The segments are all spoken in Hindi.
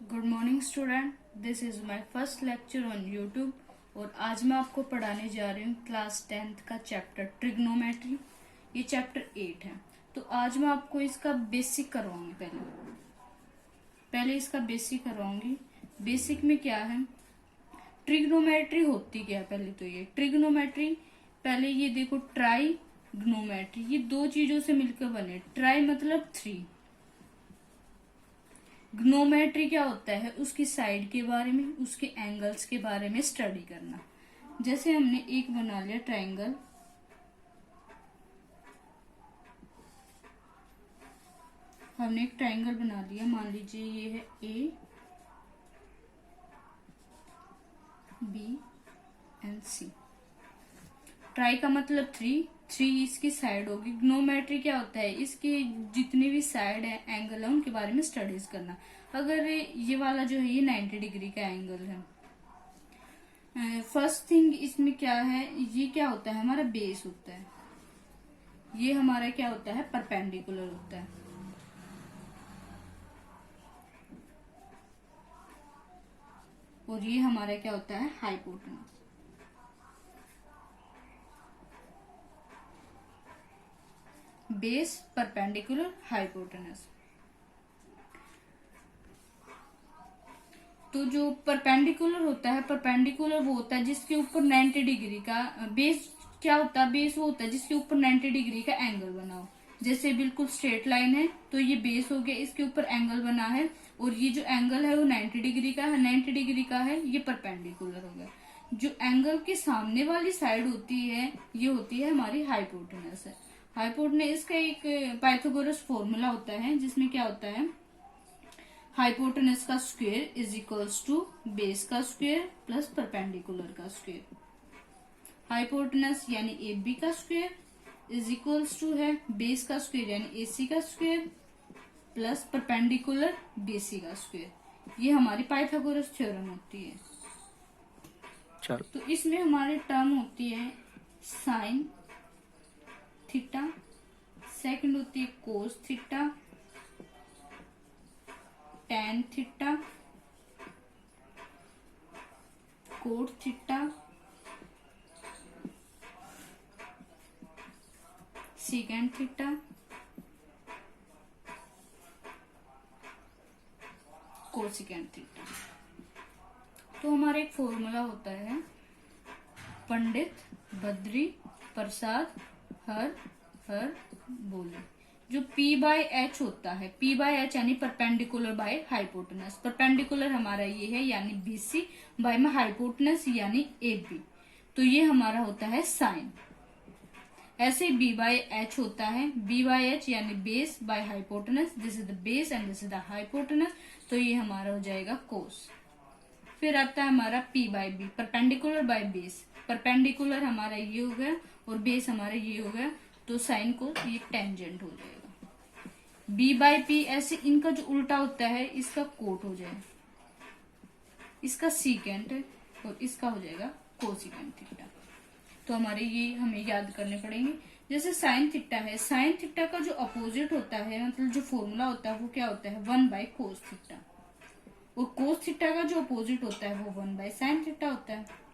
Good morning student, this is my first lecture on YouTube और आज मैं आपको पढ़ाने जा रही हूँ क्लास 10th का चैप्टर ट्रिग्नोमेट्री। ये चैप्टर 8 है। तो आज मैं आपको इसका बेसिक करवाऊंगी। पहले इसका बेसिक करवाऊंगी। बेसिक में क्या है, ट्रिग्नोमेट्री होती क्या है। पहले तो ये ट्रिग्नोमेट्री, पहले ये देखो ट्राइग्नोमेट्री, ये दो चीजों से मिलकर बने। ट्राई मतलब 3, ग्नोमेट्री क्या होता है, उसकी साइड के बारे में, उसके एंगल्स के बारे में स्टडी करना। जैसे हमने एक बना लिया ट्रायंगल, हमने एक ट्रायंगल बना लिया, मान लीजिए ये है A B and C. Tri का मतलब 3 इसकी साइड होगी। ग्नोमेट्री क्या होता है, इसके जितने भी साइड है, एंगल है, उनके बारे में स्टडीज करना। अगर ये वाला जो है ये 90 डिग्री का एंगल है। फर्स्ट थिंग इसमें क्या है, ये क्या होता है, हमारा बेस होता है। ये हमारा क्या होता है, परपेंडिकुलर होता है। और ये हमारा क्या होता है, हाइपोटेनस। Base, perpendicular, hypotenuse. तो जो परपेंडिकुलर होता है, परपेंडिकुलर वो होता है जिसके ऊपर 90 डिग्री का बेस क्या होता है, बेस वो होता है जिसके ऊपर 90 डिग्री का एंगल बना हो। जैसे बिल्कुल स्ट्रेट लाइन है तो ये बेस हो गया, इसके ऊपर एंगल बना है और ये जो एंगल है वो 90 डिग्री का है, 90 डिग्री का है, ये परपेंडिकुलर हो गया। जो एंगल के सामने वाली साइड होती है ये होती है हमारी हाइपोटेनस है। हाइपोटेनस का एक पाइथागोरस फॉर्मूला होता है जिसमें क्या होता है, हाइपोटेनस का square is equals to base का स्क्वायर प्लस परपेंडिकुलर का स्क्वायर। हाइपोटेनस यानी ए बी का स्क्वायर इज इक्वल्स टू है बेस का स्क्वायर यानी ए सी का square plus perpendicular B C का स्क्वायर। ये हमारी पाइथागोरस थ्योरम होती है। चल तो इसमें हमारे टर्म होती है साइन थीटा, सेकंड होती है cos theta, tan theta, cot theta, second theta, cosecant theta. तो हमारा एक फॉर्मूला होता है, पंडित बद्री प्रसाद हर हर बोले। जो P बाय H होता है, P बाय H यानी परपेंडिकुलर बाय हाइपोटेनस। परपेंडिकुलर हमारा ये है यानी BC, बाय में हाइपोटेनस यानी AB। तो ये हमारा होता है साइन। ऐसे B बाय H होता है, B बाय H यानी base by hypotenuse, this is the base and this is the hypotenuse. तो ये हमारा हो जाएगा कोस। फिर आता है हमारा P by B, perpendicular by base. Perpendicular हमारा ये हो गया और बेस हमारा ये हो गया, तो साइन को ये टेंजेंट हो जाएगा। B बाय P ऐसे इनका जो उल्टा होता है इसका कोट हो जाएगा, इसका सीकेंट और इसका हो जाएगा कोसिकेंट थीटा। तो हमारे ये हमें याद करने पड़ेंगे। जैसे साइन थीटा है, साइन थीटा का जो अपोजिट होता है, मतलब जो फॉर्मूला होता है वो क्या होता है, 1 बाय कोस थीटा। और कोस थीटा का जो अपोजिट होता है वो 1 बाय साइन थीटा होता है।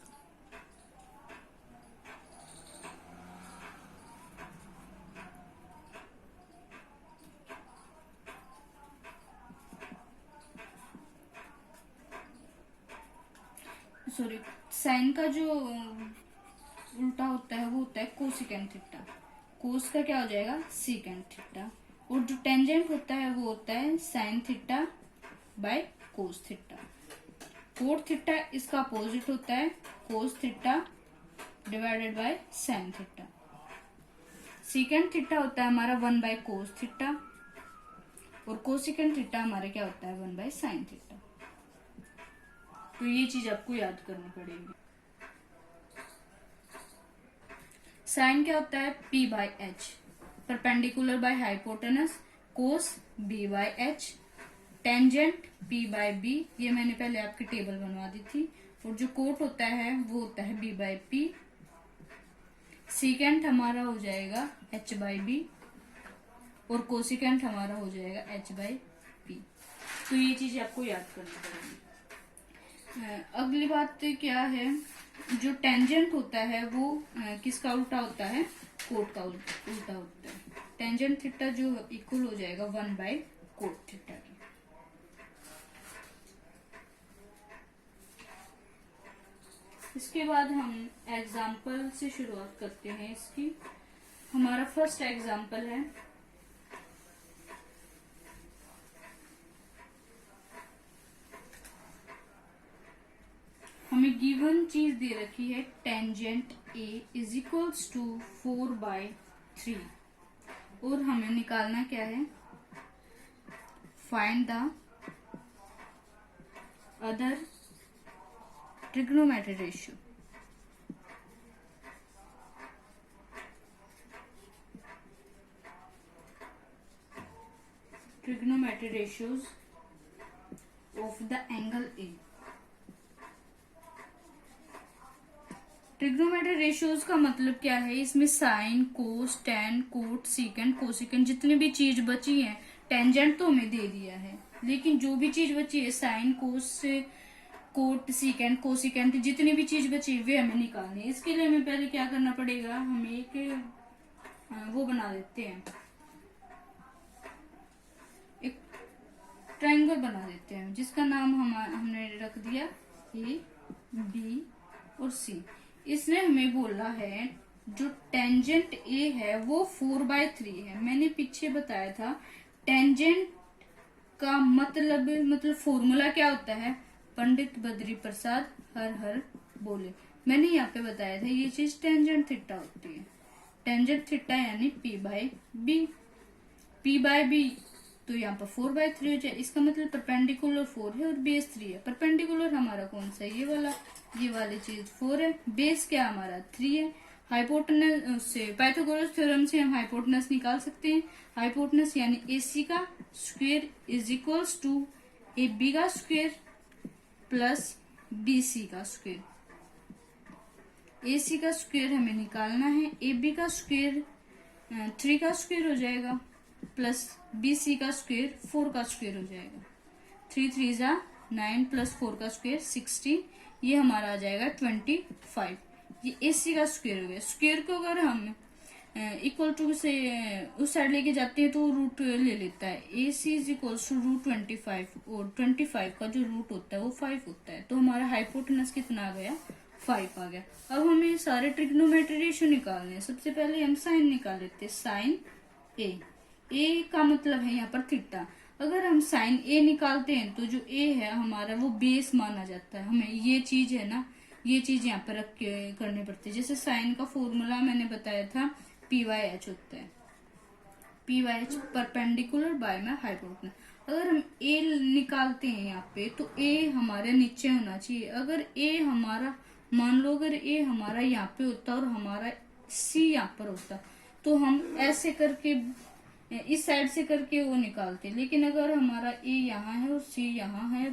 सॉरी, साइन का जो उल्टा होता है वो होता है कोसिकेंट थीटा। कोस का क्या हो जाएगा, सीकेंट थीटा। और जो टेंजेंट होता है वो होता है sine theta by cos theta. Cot theta इसका अपोजिट होता है cos theta divided by sine theta. Secant theta होता है हमारा 1 बाय कोस थीटा और कोसिकेंट थीटा हमारा क्या होता है 1 बाय साइन थीटा। तो ये चीज आपको याद करनी पड़ेगी। साइन क्या होता है, P by H, perpendicular by hypotenuse, cos B by H, tangent P by B, ये मैंने पहले आपकी टेबल बनवा दी थी। और जो कोट होता है वो होता है B बाय P। सीकेंट हमारा हो जाएगा H बाय B और कोसिकेंट हमारा हो जाएगा H बाय P। तो ये चीज आपको याद करनी पड़ेगी। अगली बात क्या है, जो टेंजेंट होता है वो किसका उल्टा होता है, कोट का उल्टा होता है। टेंजेंट थीटा जो इक्वल हो जाएगा 1/कोट थीटा की। इसके बाद हम एग्जाम्पल से शुरुआत करते हैं इसकी। हमारा फर्स्ट एग्जाम्पल है, हमें गिवन चीज दे रखी है tangent A is equals to 4/3 और हमें निकालना क्या है, find the other trigonometry ratio. Trigonometry ratios of the angle A. Trigonometry ratios का मतलब क्या है, इसमें sine, cos, tan, cot, secant, cosecant जितनी भी चीज बची है, टेंजेंट तो हमें दे दिया है, लेकिन जो भी चीज बची है साइन, कोस, कोट, सीकेंट, कोसिकेंट जितनी भी चीज बची वे हमें निकालनी है। इसके लिए हमें पहले क्या करना पड़ेगा, हम एक वो बना देते हैं, एक ट्रायंगल बना देते हैं जिसका नाम हमने रख दिया ए, बी और सी। इसने हमें बोला है जो टेंजेंट ए है वो 4/3 है। मैंने पीछे बताया था टेंजेंट का मतलब फॉर्मूला क्या होता है, पंडित बद्री प्रसाद हर हर बोले। मैंने यहाँ पे बताया था ये चीज टेंजेंट थीटा होती है। टेंजेंट थीटा यानी P/B। P/B तो यहाँ पर 4/3 हो जाए, इसका मतलब परपेंडिकुलर 4 है और बेस 3 है। परपेंडिकुलर हमारा कौन सा है, ये वाली चीज 4 है, बेस क्या हमारा 3 है। हाइपोटेनस से पाइथागोरस थ्योरम से हम हाइपोटेनस निकाल सकते हैं। हाइपोटेनस यानी AC का square is equals to AB का स्क्वायर प्लस BC का स्क्वायर। AC का स्क्वायर हमें निकालना है, AB का स्क्वायर 3 का स्क्वायर हो जाएगा प्लस BC का स्क्वायर 4 का स्क्वायर हो जाएगा। 3 3 जा 9 प्लस 4 का स्क्वायर 16, ये हमारा आ जाएगा 25। ये AC का स्क्वायर हो गया। स्क्वायर को अगर हम इक्वल टू से उस साइड लेके जाते हैं तो रूट ले लेता है। AC इज इक्वल टू √25 और 25 का जो रूट होता है वो 5 होता है। तो हमारा हाइपोटेनस कितना आ गया, 5 आ गया। अब हमें सारे ट्रिग्नोमेट्री रेशियो निकालने हैं। सबसे पहले हम साइन निकाल लेते हैं, साइन ए का मतलब है यहाँ पर थीटा। अगर हम साइन ए निकालते हैं तो जो ए है हमारा वो बेस माना जाता है। हमें ये चीज है ना, ये चीज यहाँ पर रख के करनी पड़ती है। जैसे साइन का फॉर्मूला मैंने बताया था PYH होता है, PYH परपेंडिकुलर बाय में हाइपोटेनस। अगर हम ए निकालते हैं यहाँ पे तो ए हमारे नीचे होना चाहिए। अगर ए हमारा मान लो अगर ए हमारा यहाँ पे होता और हमारा सी यहाँ पर होता तो हम ऐसे करके इस साइड से करके वो निकालते, लेकिन अगर हमारा ए यहाँ है और सी यहाँ है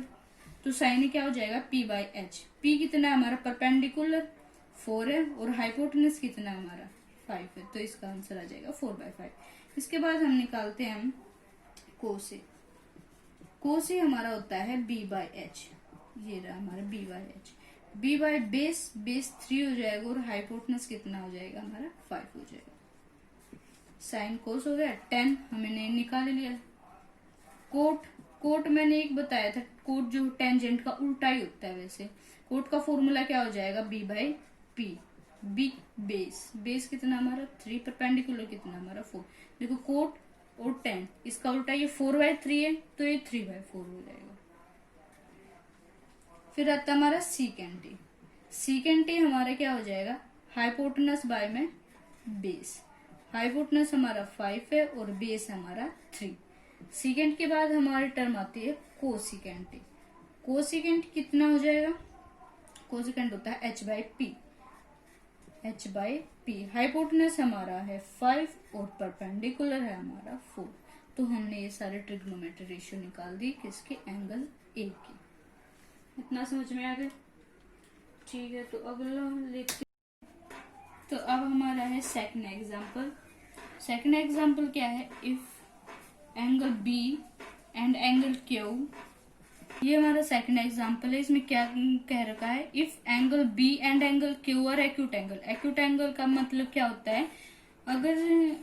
तो साइन क्या हो जाएगा P/H। P कितना है हमारा, परपेंडिकुलर 4 है और हाइपोटेनस कितना हमारा 5 है, तो इसका आंसर आ जाएगा 4/5। इसके बाद हम निकालते हैं हम कोसे। कोसे हमारा होता है B/H, ये रहा हमारा B/H। B बाय बेस 3 हो जाएगा और हाइपोटेनस कितना हो जाएगा हमारा 5 हो जाएगा। साइन कोस हो गया, 10 हमने निकाल लिया। कोट मैंने एक बताया था, कोट जो टेंजेंट का उल्टा ही होता है। वैसे कोट का फॉर्मूला क्या हो जाएगा, B/P। बी बेस कितना हमारा 3, परपेंडिकुलर कितना हमारा 4। देखो कोट और टेन इसका उल्टा ये 4/3 है तो ये 3/4 हो जाएगा। फिर आता हमारा सीकेंट हमारा क्या हो जाएगा, हाइपोटेनस बाय में बेस। हाइपोटेनस हमारा 5 है और बेस हमारा 3। सीकेंट के बाद हमारी टर्म आती है कोसिकेंट। कोसिकेंट कितना हो जाएगा, कोसिकेंट होता है H/P। हाइपोटेनस हमारा है 5 और परपेंडिकुलर है हमारा 4। तो हमने ये सारे ट्रिग्नोमेट्री रेशियो निकाल दी किसके, एंगल ए की। इतना समझ में आ गया, ठीक है। तो अगला लेते, तो अब हमारा है सेकंड एग्जांपल। सेकंड एग्जांपल क्या है, if angle B and angle Q ये हमारा सेकंड एग्जांपल है। इसमें क्या कह रखा है, if angle B and angle Q are acute angle. Acute angle का मतलब क्या होता है, अगर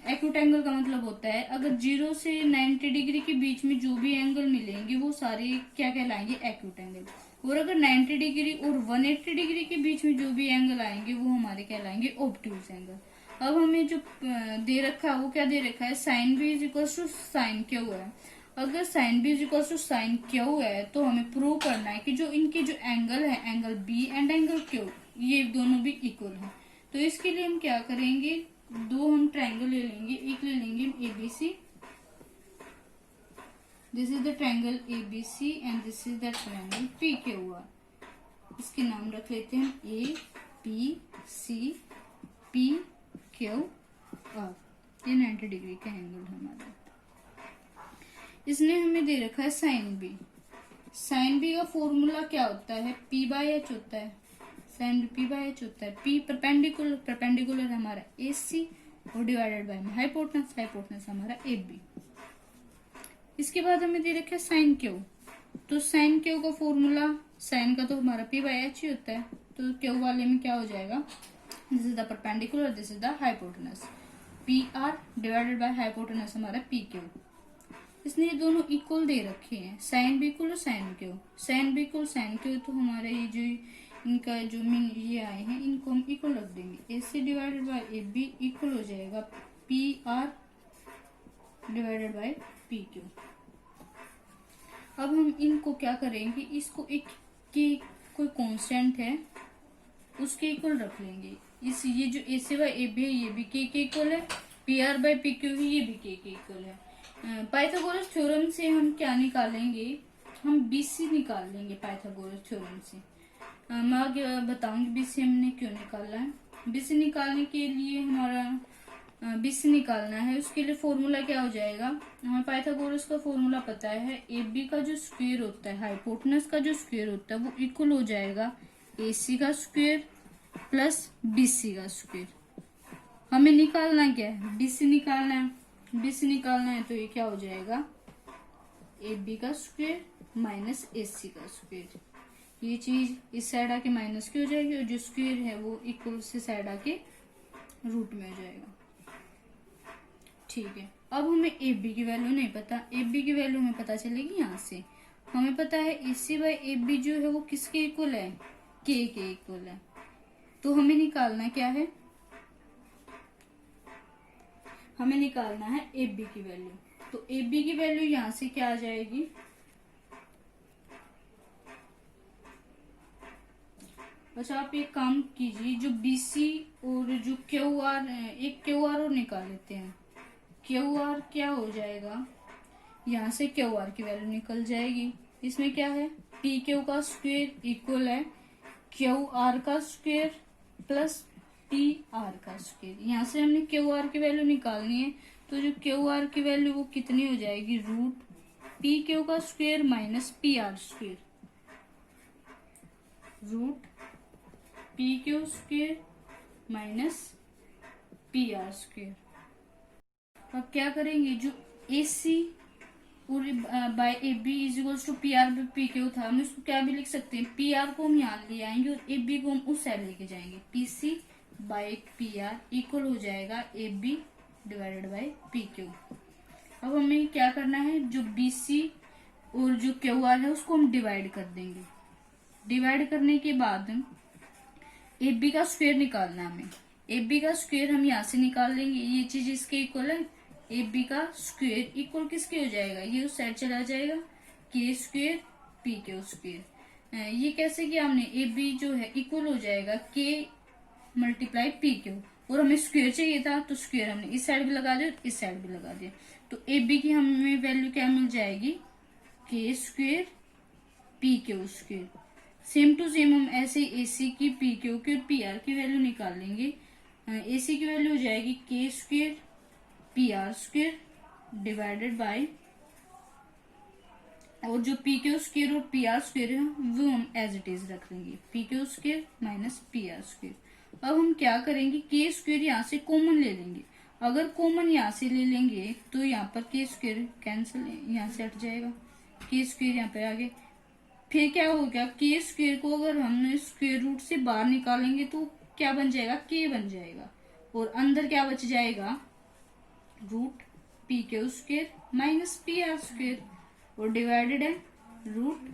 एक्यूट एंगल का मतलब होता है अगर 0 से 90 डिग्री के बीच में जो भी एंगल मिलेंगे वो सारे क्या कहलाएंगे, एक्यूट एंगल। और अगर 90 डिग्री और 180 डिग्री के बीच में जो भी एंगल आएंगे वो हमारे कहलाएंगे ऑब्ट्यूज एंगल। अब हमें जो दे रखा है वो क्या दे रखा है, sine B is equal to sine Q है। अगर sine B is equal to sine Q है तो हमें प्रूव करना है कि जो इनके जो एंगल है, angle B and angle Q, ये दोनों भी इक्वल है। तो इसके लिए हम क्या करेंगे, दो हम ट्रायंगल ले लेंगे, एक ले लेंगे ABC, this is the triangle ABC and this is the triangle P Q R. इसके नाम रख लेते हैं A B C P Q R. ये 90 डिग्री का एंगल है हमारा। इसने हमें दे रखा है साइन बी। साइन बी का फॉर्मूला क्या होता है, पी बाय एच होता है। Sine B P by H होता है। पी परपेंडिकुलर, परपेंडिकुलर हमारा ए सी और डिवाइडेड बाय हाइपोटेनस, हाइपोटेनस हमारा ए बी। इसके बाद हमें दे रखा है साइन क्यू। तो साइन क्यू का फॉर्मूला, साइन का तो हमारा पी बाय एच ही होता है, तो क्यू वाले में क्या हो जाएगा, this is the perpendicular, this is the hypotenuse, P R divided by hypotenuse हमारा पी क्यू। इसने ये दोनों इक्वल दे रखे हैं, sine B equal sine Q. Sine B equal sine Q, तो हमारे ये जो इनका जो मीन ये आए हैं इनको हम इक्वल रख देंगे। A C divided by A B equal हो जाएगा P R divided by P Q. अब हम इनको क्या करेंगे, इसको एक की कोई कांस्टेंट है उसके इक्वल रख लेंगे। इस ये जो A C bye A B है ये भी के इक्वल है, P R bye P Q भी ये भी के इक्वल है। पाइथागोरस थ्योरम से हम क्या निकालेंगे, हम बीसी निकाल लेंगे पाइथागोरस थ्योरम से। मैं आगे बताऊंगी बीसी हमने क्यों निकाला है। बीसी निकालने के लिए हमारा बीसी निकालना है, उसके लिए फॉर्मूला क्या हो जाएगा, हमें पाइथागोरस का फॉर्मूला पता है, ए बी का जो स्क्वायर होता है, हाइपोटेनस का जो स्क्वायर होता है वो इक्वल हो जाएगा ए सी का स्क्वायर प्लस बीसी का स्क्वायर। हमें निकालना क्या है, बीसी निकालना है। बीसी निकालना है तो ये क्या हो जाएगा, ए बी का स्क्वायर माइनस ए सी का स्क्वायर। ये चीज इस साइड आके माइनस की हो जाएगी और जो स्क्वायर है वो इक्वल से साइड आके रूट में हो जाएगा। ठीक है, अब हमें ए बी की वैल्यू नहीं पता, ए बी की वैल्यू हमें पता चलेगी यहाँ से। हमें पता है ए सी बाय ए बी जो है वो किसके इक्वल है, के इक्वल है। तो हमें निकालना क्या है, हमें निकालना है ए बी की वैल्यू। तो ए बी की वैल्यू यहां से क्या आ जाएगी, बस आप एक काम कीजिए, जो बीसी और जो क्यू आर, एक क्यू आर और निकाल लेते हैं। क्यू आर क्या हो जाएगा, यहाँ से क्यू आर की वैल्यू निकल जाएगी। इसमें क्या है, पी क्यू का स्क्वायर इक्वल है क्यू आर का स्क्वायर प्लस पी आर का स्क्वायर। यहाँ से हमने क्यू आर की वैल्यू निकालनी है, तो जो क्यू आर की वैल्यू वो कितनी हो जाएगी, रूट पी क्यू का square minus P R square, root P Q square minus P R square. अब क्या करेंगे, जो ए सी और by A B is equal to P R by P Q था, हम इसको क्या भी लिख सकते हैं, पी आर को हम यहाँ ले आएंगे और ए बी को हम उस साइड लेके जाएंगे। P C by P R equal हो जाएगा A B divided by P Q. अब हमें क्या करना है, जो बी सी और जो क्यू आर है उसको हम डिवाइड कर देंगे। डिवाइड करने के बाद ए बी का स्क्वायर निकालना है हमें। ए बी का स्क्वायर हम यहाँ से निकाल लेंगे, ये चीज इसके इक्वल है। ए बी का स्क्वायर इक्वल किसके हो जाएगा, ये उस साइड चला जाएगा, के स्क्वायर पी क्यू स्क्वायर। ये कैसे किया हमने, ए बी जो है इक्वल हो जाएगा के मल्टीप्लाई पी क्यू, और हमें स्क्वायर चाहिए था तो स्क्वायर हमने इस साइड भी लगा दिया इस साइड भी लगा दिया। तो ए बी की हमें वैल्यू क्या मिल जाएगी, K square P Q square. Same to same हम ऐसे ए सी की, पी क्यू की और पी आर की वैल्यू निकाल लेंगे। ए सी की वैल्यू हो जाएगी K square P R square divided by, और जो पी क्यू स्क्वायर और पी आर स्क्वायर है वो हम एज इट इज रख लेंगे, P Q square minus P R square. अब हम क्या करेंगे, के स्क्वायर यहाँ से कॉमन ले लेंगे। अगर कॉमन यहाँ से ले लेंगे तो यहाँ पर के स्क्वायर कैंसिल, यहाँ से हट जाएगा, के स्क्वायर यहाँ पे आ गए, फिर क्या हो गया, के स्क्वायर को अगर हम स्क्वायर रूट से बाहर निकालेंगे तो क्या बन जाएगा, के बन जाएगा, और अंदर क्या बच जाएगा, root P Q square minus P R square, और डिवाइडेड है root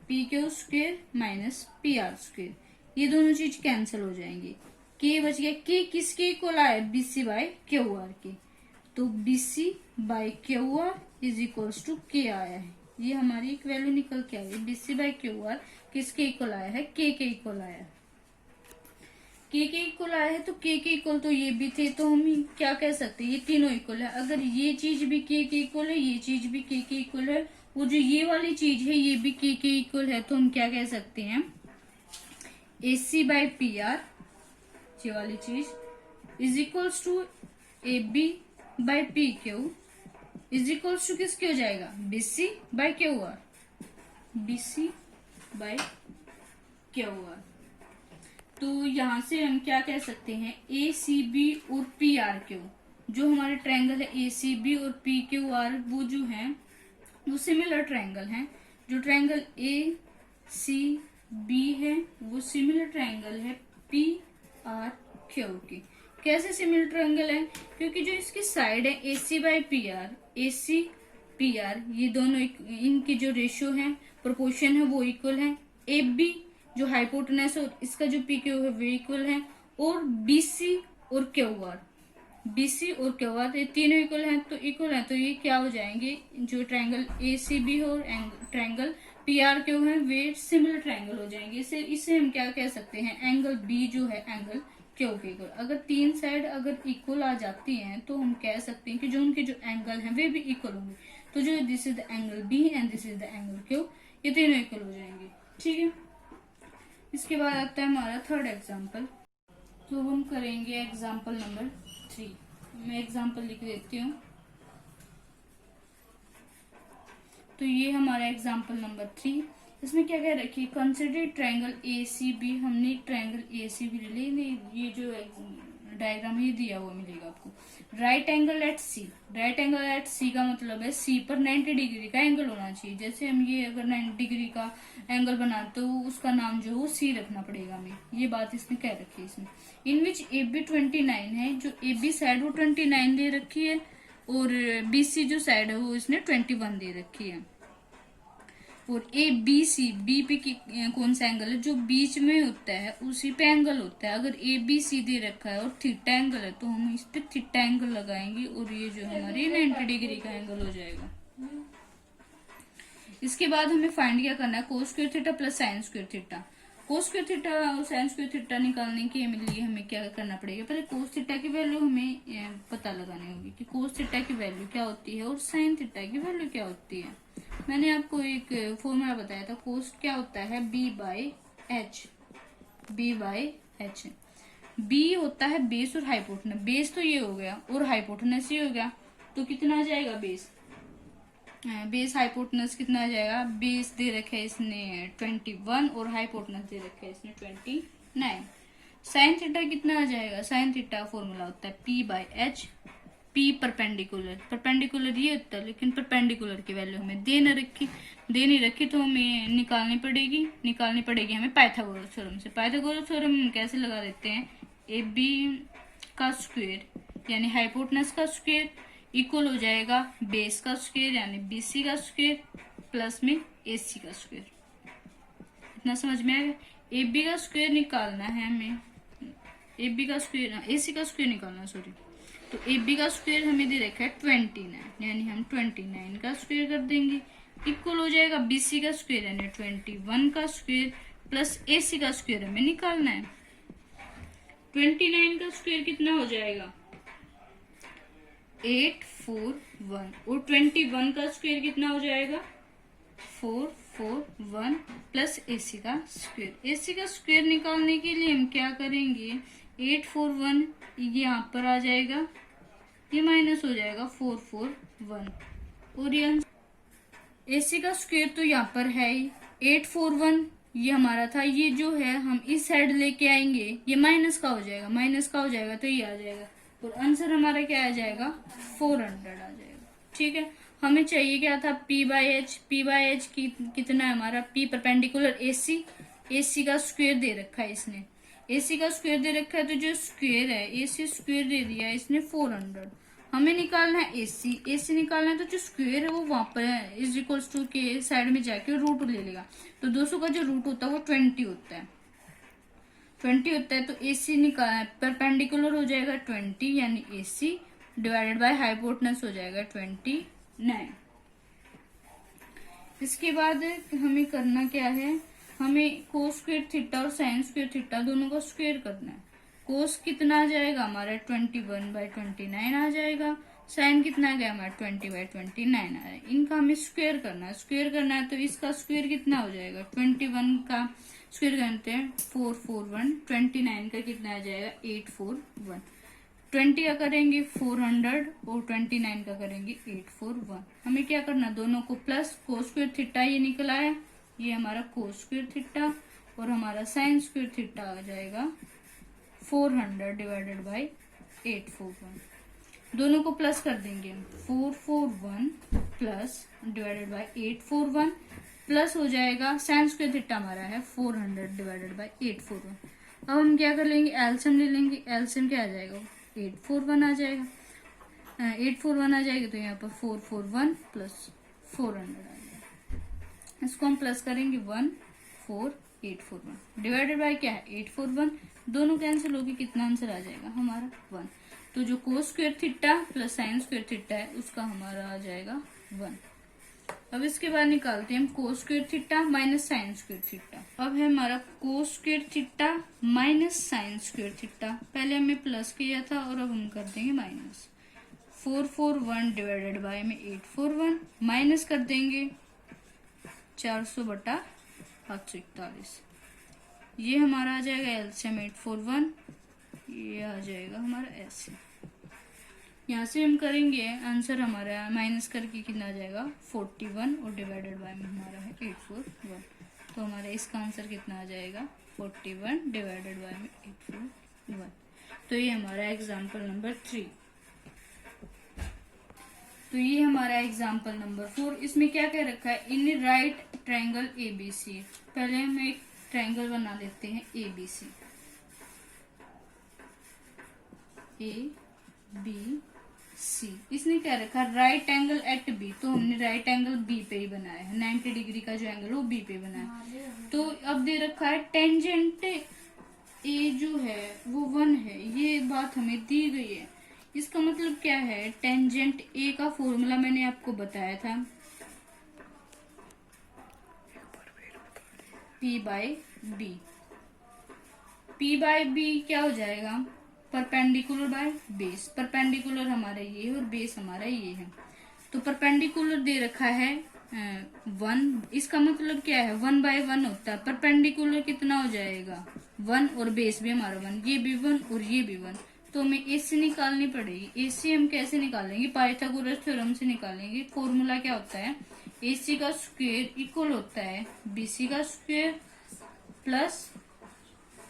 P Q square minus P R square. ये दोनों चीज कैंसिल हो जाएंगी, के बच गया। के किसके इक्वल आया, BC by Q R K, तो BC by Q R is equals to K आया है। ये हमारी एक वैल्यू निकल के आई है, बीसी बाय क्यू आर किसके इक्वल आया है, के इक्वल आया है। के इक्वल आया है तो के इक्वल तो ये भी थे, तो हम क्या कह सकते हैं, ये तीनों इक्वल है। अगर ये चीज भी के इक्वल है, ये चीज भी के इक्वल है, वो जो ये वाली चीज है ये भी के इक्वल है, तो हम क्या कह सकते हैं, AC बाय पी आर, ये वाली चीज is equals to AB by P Q is equals to किसके हो जाएगा, BC by Q R, BC by Q R. तो यहां से हम क्या कह सकते हैं, ACB और PRQ, जो हमारे ट्रायंगल है ACB और PQR, वो जो है वो सिमिलर ट्रायंगल हैं। जो ट्रायंगल ACB है वो सिमिलर ट्रायंगल है PRQ की। कैसे सिमिलर ट्रायंगल है, क्योंकि जो इसकी साइड है AC by PR, AC PR, ये दोनों इनकी जो रेशियो है, प्रोपोर्शन है, वो इक्वल है। AB जो हाइपोटेनस और इसका जो PQ है वो इक्वल है, और BC और QR, BC और QR ये तीनों इक्वल हैं, तो इक्वल है, तो ये क्या हो जाएंगे, जो ट्रायंगल ACB और ट्रायंगल PRQ है वे सिमिलर ट्रायंगल हो जाएंगे। इसे हम क्या कह सकते हैं, एंगल B जो है एंगल Q के इक्वल। अगर तीन साइड अगर इक्वल आ जाती हैं तो हम कह सकते हैं कि जो उनके जो एंगल हैं वे भी इक्वल होंगे। तो जो this is the angle B and this is the angle Q, ये तीनों इक्वल हो जाएंगे। ठीक है, इसके बाद आता है हमारा थर्ड एग्जाम्पल। तो हम करेंगे एग्जाम्पल नंबर 3। मैं एग्जाम्पल लिख देती हूँ। तो ये हमारा एग्जाम्पल नंबर 3, इसमें क्या कह रखी है, कंसिडर ट्रायंगल ACB। हमने ट्रायंगल ACB ले ली, ये जो डायग्राम ये दिया हुआ मिलेगा आपको। Right angle at C, right angle at C का मतलब है C पर 90 डिग्री का एंगल होना चाहिए। जैसे हम ये अगर 90 डिग्री का एंगल बनाते तो उसका नाम जो है C रखना पड़ेगा हमें, ये बात इसने कह रखी है इसमें। इन विच AB 29 है, जो AB साइड वो 29 दे रखी है, और BC जो साइड है वो इसने 21 दे रखी है। और ABC, B पे कौन सा एंगल है, जो बीच में होता है उसी पे एंगल होता है। अगर ABC दे रखा है और थीटा एंगल है तो हम इस पे थीटा एंगल लगाएंगे, और ये जो हमारी 90 डिग्री का एंगल हो जाएगा। इसके बाद हमें फाइंड क्या करना है, cos square theta plus sine square theta. Cos square theta और साइन स्क्वायर थीटा निकालने के लिए हमें क्या करना पड़ेगा, पहले कोस थीटा की वैल्यू हमें पता लगानी होगी कि कोस थीटा की वैल्यू क्या होती है और साइन थीटा की वैल्यू क्या होती है। मैंने आपको एक फॉर्मूला बताया था, कोस क्या होता है, B बाय H। B होता है बेस और हाइपोटेनस। बेस तो ये हो गया और हाइपोटेनस ये हो गया, तो कितना आ जाएगा बेस हाइपोटेनस कितना आ जाएगा, बेस दे रखे है इसने 21 और हाइपोटेनस दे रखे है इसने 29। साइन थीटा कितना आ जाएगा, साइन थीटा फॉर्मूला होता है P by H। P perpendicular ये होता है, लेकिन परपेंडिकुलर की वैल्यू हमें दे नहीं रखी तो हमें निकालनी पड़ेगी हमें पाइथागोरस थ्योरम से। पाइथागोरस थ्योरम कैसे लगा देते हैं, AB का स्क्वायर यानी हाइपोटेनस का स्क्वायर इक्वल हो जाएगा बेस का स्क्वायर यानी BC का स्क्वायर प्लस में AC का स्क्वायर। इतना समझ में आएगा। AB का स्क्वायर निकालना है हमें, AB का स्क्वायर AC का स्क्वायर निकालना, सॉरी। तो AB का स्क्वायर हमें दे रखा है 29, यानी हम 29 का स्क्वायर कर देंगे, इक्वल हो जाएगा BC का स्क्वायर यानी 21 का स्क्वायर प्लस AC का स्क्वायर हमें निकालना है। 29 का स्क्वायर कितना हो जाएगा, 841, और 21 का स्क्वायर कितना हो जाएगा, 441 प्लस AC का स्क्वायर। AC का स्क्वायर निकालने के लिए हम क्या करेंगे, 841 यहाँ पर आ जाएगा, ये माइनस हो जाएगा 441, और ये AC का स्क्वायर तो यहाँ पर है ही 841, ये हमारा था, ये जो है हम इस साइड लेके आएंगे, ये माइनस का हो जाएगा तो ये आ जाएगा, और आंसर हमारा क्या आ जाएगा, 400 आ जाएगा। ठीक है, हमें चाहिए क्या था, P बाई एच। कितना है हमारा, P परपेंडिकुलर AC, AC का स्क्वायर दे रखा है इसने, AC का स्क्वायर दे रखा है, तो जो स्क्वायर है AC स्क्वायर दे दिया है इसने 400। हमें निकालना है AC निकालना है, तो जो स्क्वायर है वो वहां पर है इज इक्वल्स टू के साइड में जाके रूट ले लेगा, तो 200 का जो रूट होता है वो 20 होता है, 20 होता है। तो AC निकाल परपेंडिकुलर हो जाएगा 20, यानी AC डिवाइडेड बाय हाइपोटेनस हो जाएगा 29। इसके बाद हमें करना क्या है, हमें कोस स्क्वायर थीटा और साइन स्क्वायर थीटा दोनों का स्क्वायर करना है। कोस कितना आ जाएगा हमारा 21/29 आ जाएगा, साइन कितना आ गया हमारा 20/29 आ जाएगा। इनका हमें स्क्वायर करना है, तो इसका स्क्वायर कितना हो जाएगा, 21 का स्क्वायर करते हैं 441, 29 का कितना आ जाएगा 841, 20 का करेंगे 400 और 29 का करेंगे 841। हमें क्या करना, दोनों को प्लस, कोस स्क्वायर थीटा ये निकला है, ये हमारा कोस स्क्वायर थीटा, और हमारा साइन स्क्वायर थीटा आ जाएगा 400 डिवाइडेड बाई 841। दोनों को प्लस कर देंगे हम, 441 प्लस डिवाइडेड बाई 841 प्लस हो जाएगा, साइन स्क्वायर थीटा हमारा है 400 डिवाइडेड बाई 841। अब हम क्या कर लेंगे, एलसीएम ले लेंगे, एलसीएम क्या आ जाएगा 841 आ जाएगा, 841 आ जाएगी, तो यहाँ पर 441 प्लस 400 आ जाएगा। इसको हम प्लस करेंगे 14841 डिवाइडेड बाय क्या है 841, दोनों कैंसिल होगी, कितना आंसर आ जाएगा हमारा 1। तो जो cos square theta plus sine square theta है उसका हमारा आ जाएगा 1। अब इसके बाद निकालते हैं हम cos square theta minus sine square theta. अब है हमारा cos square theta minus sine square theta, पहले हमने प्लस किया था और अब हम कर देंगे माइनस। 441 डिवाइडेड बाय में 841 माइनस कर देंगे 400/741, ये हमारा आ जाएगा एलसीएम 841, ये आ जाएगा हमारा ऐसे। यहाँ से हम करेंगे आंसर हमारा माइनस करके कितना आ जाएगा 41 और डिवाइडेड बाय में हमारा है 841, तो हमारा इसका आंसर कितना आ जाएगा 41 डिवाइडेड बाय में 841। तो ये हमारा एग्जाम्पल नंबर 3। तो ये हमारा एग्जाम्पल नंबर 4। इसमें क्या कह रखा है, इन राइट ट्रायंगल ABC। पहले हम एक ट्रायंगल बना लेते हैं ABC, ABC। इसने क्या रखा, राइट एंगल एट B, तो हमने राइट एंगल B पे ही बनाया है, 90 डिग्री का जो एंगल है वो B पे बनाया है। तो अब दे रखा है टेंजेंट A जो है वो 1 है, ये बात हमें दी गई है। इसका मतलब क्या है, टेंजेंट A का फॉर्मूला मैंने आपको बताया था, P by B। P by B क्या हो जाएगा, परपेंडिकुलर बाय बेस। परपेंडिकुलर हमारा ये है और बेस हमारा ये है, तो परपेंडिकुलर दे रखा है 1, इसका मतलब क्या है 1/1 होता है। परपेंडिकुलर कितना हो जाएगा 1 और बेस भी हमारा 1, ये भी 1 और ये भी 1, तो हमें AC निकालनी पड़ेगी। AC हम कैसे निकालेंगे, पाइथागोरस थ्योरम से निकालेंगे। फॉर्मूला क्या होता है, AC का स्क्वायर इक्वल होता है BC का स्क्वायर प्लस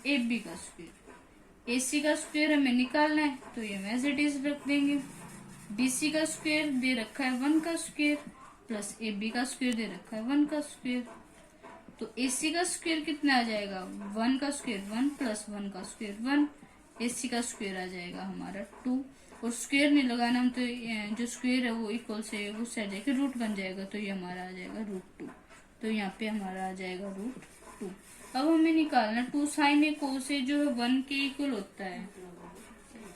AB का स्क्वायर। AC का स्क्वायर हमें निकालना है, तो ये हम एज इट इज रख देंगे। BC का स्क्वायर दे रखा है 1 का स्क्वायर प्लस AB का स्क्वायर दे रखा है 1 का स्क्वायर, तो AC का स्क्वायर कितना आ जाएगा 1 का स्क्वायर 1 प्लस 1 का स्क्वायर 1, AC का स्क्वायर आ जाएगा हमारा 2, और स्क्वायर नहीं लगाना हम, तो जो स्क्वायर है वो इक्वल से उस साइड जाके रूट बन जाएगा, तो ये हमारा आ जाएगा √2, तो यहाँ पे हमारा आ जाएगा √2। अब हमें निकालना 2 साइन ए कोस ए जो है 1 के इक्वल होता है,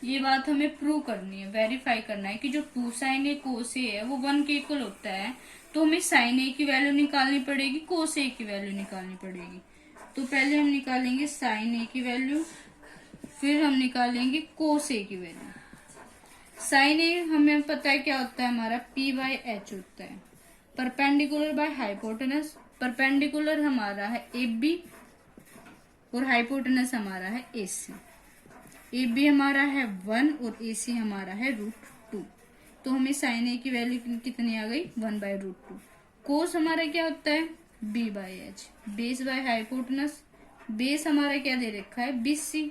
ये बात हमें प्रूव करनी है, वेरीफाई करना है कि जो 2 साइन ए कोस ए है वो 1 के इक्वल होता है, तो हमें साइन ए की वैल्यू निकालनी पड़ेगी, कोस ए की वैल्यू निकालनी पड़ेगी। तो पहले हम निकालेंगे साइन ए की वैल्यू, फिर हम निकालेंगे कोस ए की वैल्यू। साइन ए हमें पता है क्या होता है हमारा P/H होता है, परपेंडिकुलर बाय हाइपोटेनस। परपेंडिकुलर हमारा है AB और हाइपोटेनस हमारा है AC। AB हमारा है 1 और AC हमारा है √2, तो हमें साइन ए की वैल्यू कितनी आ गई 1/√2। कोस हमारा क्या होता है B/H, base by hypotenuse. Base हमारा क्या दे रखा है BC,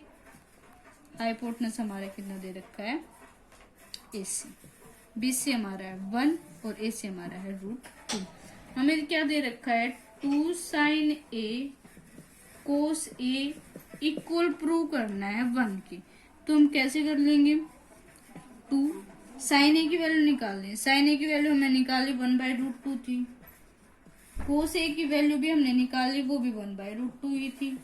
हाइपोटेनस हमारा कितना दे रखा है AC। BC हमारा है 1 और ए से हमारा है √2। हमें क्या दे रखा है 2 sin A cos A equal prove करना है 1 की। तो हम कैसे कर लेंगे 2 sin A की वैल्यू निकाल लें। sin A की वैल्यू हमने निकाली 1/√2 थी। cos A की वैल्यू भी हमने निकाली, वो भी 1/√2 ही थी।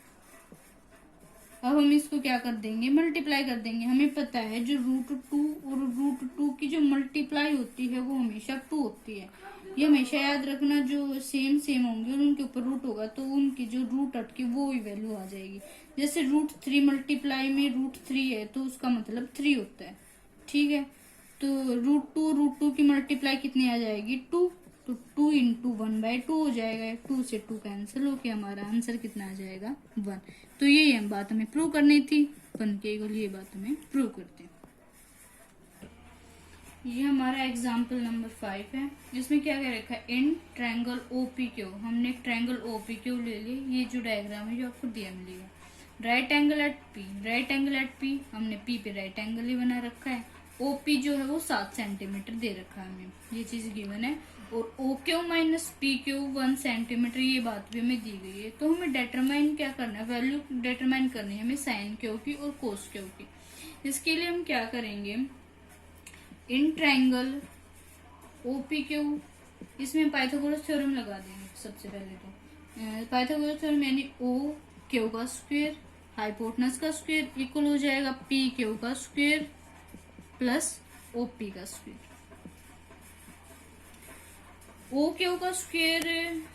अब हम इसको क्या कर देंगे मल्टीप्लाई कर देंगे। हमें पता है जो √2 और √2 की जो मल्टीप्लाई होती है वो हमेशा 2 होती है। ये हमेशा याद रखना, जो सेम होंगे और उनके ऊपर रूट होगा तो उनकी जो रूट हटके वो ही वैल्यू आ जाएगी। जैसे √3 मल्टीप्लाई में √3 है तो उसका मतलब 3 होता है, ठीक है। तो √2 की मल्टीप्लाई कितनी आ जाएगी 2, तो 2 इंटू 1/2 हो जाएगा। 2 से 2 कैंसिल होके हमारा आंसर कितना आ जाएगा 1। तो यही हम बात हमें प्रूव करनी थी, 1 के इक्वल ये बात हमें प्रूव करते हैं। ये हमारा एग्जाम्पल नंबर 5 है, जिसमें क्या कह रखा है इन ट्रायंगल OPQ। हमने एक ट्रायंगल OPQ ले लिया। ये जो डायग्राम है जो आपको दिया मिलेगा। राइट एंगल एट P हमने P पे राइट एंगल ही बना रखा है। OP जो है वो 7 सेंटीमीटर दे रखा है हमें, ये चीज गिवन है। और OQ माइनस PQ 1 सेंटीमीटर, ये बात भी हमें दी गई है। तो हमें डिटरमाइन क्या करना है, वैल्यू डिटरमाइन करनी है हमें साइन Q की और कोस Q की। इसके लिए हम क्या करेंगे इन ट्रायंगल OPQ, इसमें पाइथागोरस थ्योरम लगा देंगे सबसे पहले। तो पाइथागोरस थ्योरम यानी OQ का स्क्वायर हाइपोटेनस का स्क्वायर इक्वल हो जाएगा PQ का स्क्वायर प्लस OP का स्क्वायर। OQ का स्क्वायर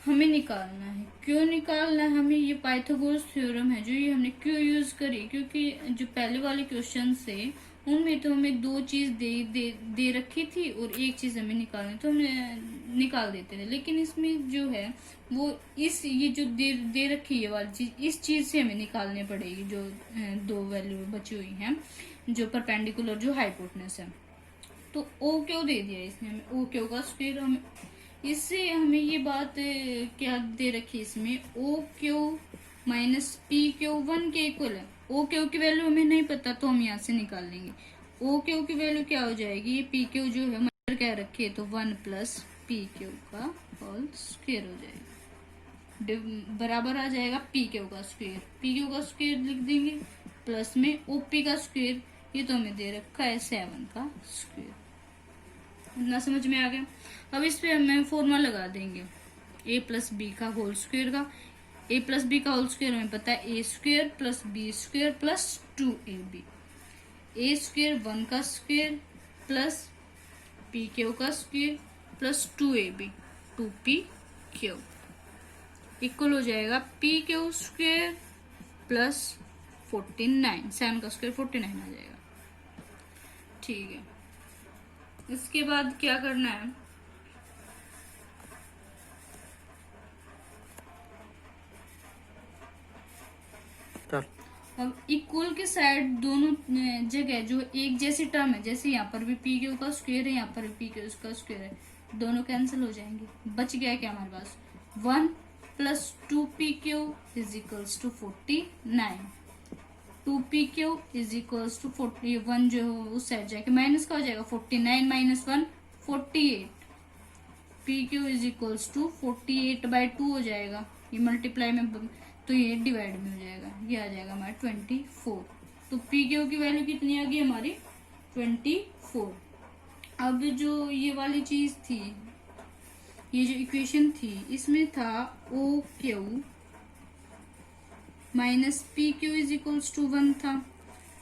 हमें निकालना है। क्यों निकालना है हमें, ये पाइथागोरस थ्योरम है जो ये हमने क्यों यूज करी, क्योंकि जो पहले वाले क्वेश्चन से उनमें तो हमें 2 चीज दे रखी थी और एक चीज हमें निकालनी, तो हमें निकाल देते थे। लेकिन इसमें जो है वो ये जो दे रखी है वाली चीज, इस चीज से हमें निकालनी पड़ेगी जो 2 वैल्यू बची हुई हैं, जो परपेंडिकुलर जो हाइपोटेनस है। तो OQ दे दिया इसने हमें OQ का स्क्वायर। हमें इससे हमें ये बात क्या दे रखी है इसमें OQ माइनस PQ 1 के इक्वल है। OQ की वैल्यू हमें नहीं पता तो हम यहाँ से निकाल लेंगे। OQ की वैल्यू क्या हो जाएगी, ये PQ जो है हमारे क्या रखी है तो 1 प्लस PQ का होल स्क्वायर हो जाएगा, बराबर आ जाएगा PQ का स्क्वायर। PQ का स्क्वायर लिख देंगे प्लस में OP का स्क्वायर, ये तो हमें दे रखा है 7 का स्क्वायर। इतना समझ में आ गया। अब इस पे हमें फॉर्मूला लगा देंगे a प्लस बी का होल स्क्वायर का। a प्लस बी का होल स्क्वायर हमें पता है a square plus b square plus 2ab। a square 1 का स्क्वायर प्लस pq का square plus 2ab 2pq equal हो जाएगा pq स्क्वायर प्लस 49, 7 का स्क्वायर 49 आ जाएगा, ठीक है। इसके बाद क्या करना है, अब इक्वल के साइड दोनों जगह जो एक जैसी टर्म है, जैसे यहाँ पर भी PQ का स्क्वायर है, यहाँ पर भी PQ का स्क्वायर है, दोनों कैंसिल हो जाएंगे। बच गया क्या हमारे पास 1 plus 2PQ is equals to 49। 2PQ is equals to 41 जो उस साइड जाके माइनस का हो जाएगा 49 minus 1 48। PQ is equals to 48/2 हो जाएगा, ये मल्टीप्लाई में तो ये डिवाइड में हो जाएगा, ये आ जाएगा हमारा 24। तो PQ की वैल्यू कितनी आ गई हमारी 24। अब जो ये वाली चीज थी, ये जो इक्वेशन थी इसमें था OQ minus PQ is equals to 1 था।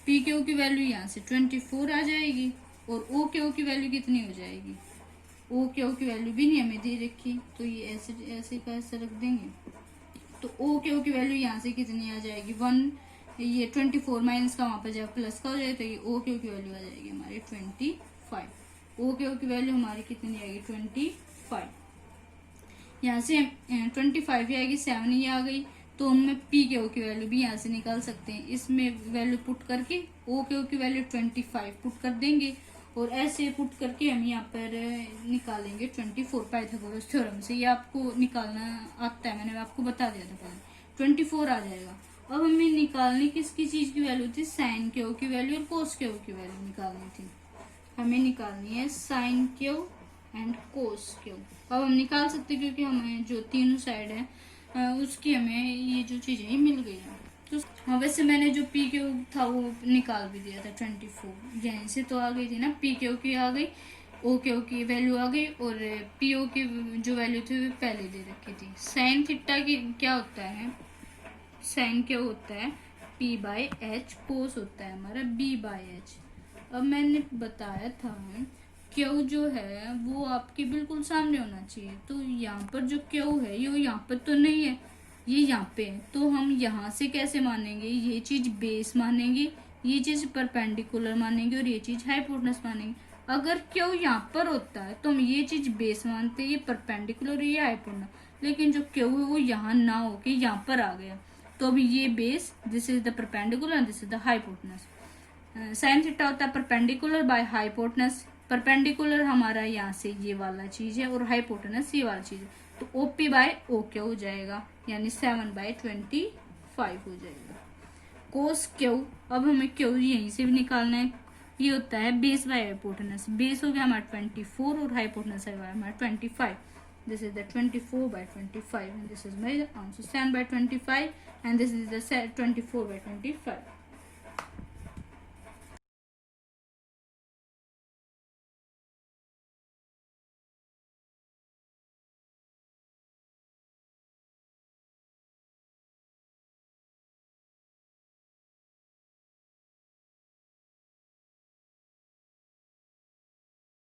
PQ की वैल्यू यहाँ से 24 आ जाएगी और OQ की वैल्यू कितनी हो जाएगी, OQ की वैल्यू भी नहीं हमें दे रखी, तो ये ऐसे ऐसे का ऐसे रख देंगे। तो OQ की वैल्यू यहाँ से कितनी आ जाएगी 1, ये 24 माइनस का वहां पर जब प्लस का हो जाए तो ये OQ की वैल्यू आ जाएगी हमारी 25। OQ की वैल्यू हमारी कितनी आएगी 25, यहाँ से 25 ही आएगी, 7 ही आ गई, तो उनमें PQ की वैल्यू भी यहाँ से निकाल सकते हैं। इसमें वैल्यू पुट करके OQ की वैल्यू 25 पुट कर देंगे और ऐसे पुट करके हम यहाँ पर निकालेंगे 24 पाइथागोरस थ्योरम से। ये आपको निकालना आता है, मैंने आपको बता दिया था पहले, 24 आ जाएगा। अब हमें निकालनी किसकी चीज की वैल्यू थी, साइन Q की वैल्यू और कोस Q की वैल्यू निकालनी थी। हमें निकालनी है sine Q and cos Q. अब हम निकाल सकते हैं क्योंकि हमें जो तीनों साइड है उसकी हमें ये जो चीजें मिल गई हैं। तो हाँ, वैसे मैंने जो पी क्यू था वो निकाल भी दिया था 24, यहीं से तो आ गई थी ना, पी क्यू की आ गई, ओ क्यू की वैल्यू आ गई और पी ओ की जो वैल्यू थी वो पहले दे रखी थी। साइन थीटा की क्या होता है, साइन क्या होता है पी बाई एच, कोस होता है हमारा बी बाई एच। अब मैंने बताया था क्यू जो है वो आपके बिल्कुल सामने होना चाहिए, तो यहाँ पर जो क्यू है ये यहाँ पर तो नहीं है, ये यहाँ पे है, तो हम यहाँ से कैसे मानेंगे, ये चीज बेस मानेंगे, ये चीज परपेंडिकुलर मानेंगे और ये चीज हाइपोटेनस मानेंगे। अगर क्यू यहाँ पर होता है तो हम ये चीज बेस मानते हैं, ये परपेंडिकुलर ये हाइपोटेनस, लेकिन जो क्यू है वो यहाँ ना होके यहाँ पर आ गया, तो अभी ये base, this is the perpendicular, this is the hypotenuse. Sine theta होता है परपेंडिकुलर बाय हाइपोटेनस, परपेंडिकुलर हमारा यहाँ से ये वाला चीज है और हाइपोटेनस ये वाला चीज है, तो ओपी बाय ओ क्या हो जाएगा, यानी 7/25 हो जाएगा। कोस क्यू, अब हमें क्यू यहीं से भी निकालना है, ये होता है बेस बाय हाइपोटेनस, बेस हो गया हमारा 24 और हाइपोटेनस है हमारा 25, this is the 24/25 and this is my answer 7/25 and this is the 24/25।